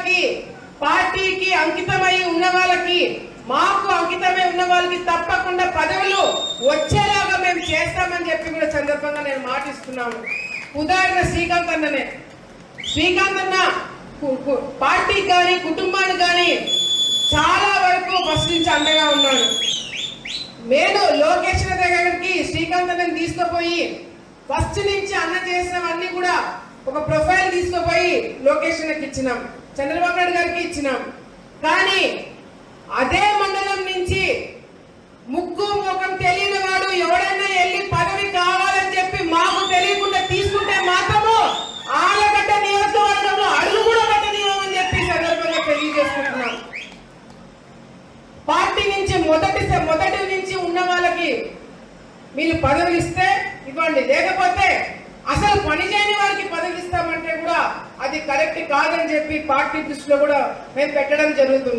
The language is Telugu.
వాళ్ళకి, పార్టీకి అంకితమై ఉన్న వాళ్ళకి, మాకు అంకితమై ఉన్న వాళ్ళకి తప్పకుండా పదవులు వచ్చేలాగా మేము చేస్తామని చెప్పి కూడా సందర్భంగా నేను మాటిస్తున్నాను. ఉదాహరణ శ్రీకాంత్ అన్ననే. శ్రీకాంత్ అన్న పార్టీకి కానీ కుటుంబానికి కానీ చాలా వరకు ఫస్ట్ నుంచి అండగా ఉన్నాడు. నేను లోకేష్ దగ్గరికి శ్రీకాంత్ అన్నని తీసుకుపోయి ఫస్ట్ నుంచి అన్న చేసినవన్నీ కూడా ఒక ప్రొఫైల్ తీసుకుపోయి లోకేష్ అన్నకి ఇచ్చినాం, చంద్రబాబు నాయుడు గారికి ఇచ్చినాం. కానీ అదే మండలం నుంచి ముక్కు ముఖం తెలియని వాడు ఎవడైనా వెళ్ళి పదవి కావాలని చెప్పి మాకు తెలియకుండా తీసుకుంటే మాత్రము ఆలగడ్డ నియోజకవర్గంలో అడుగు కూడా పెట్టనీయమని చెప్పి సందర్భంగా తెలియజేసుకుంటున్నాం. పార్టీ నుంచి మొదటి నుంచి ఉన్న వాళ్ళకి మీరు పదవులు ఇస్తే ఇవ్వండి, లేకపోతే అసలు పని చేయని వారికి పదవులు ఇస్తామంటే కూడా అది కరెక్ట్ కాదని చెప్పి పార్టీ దృష్టిలో కూడా మేము పెట్టడం జరుగుతుంది.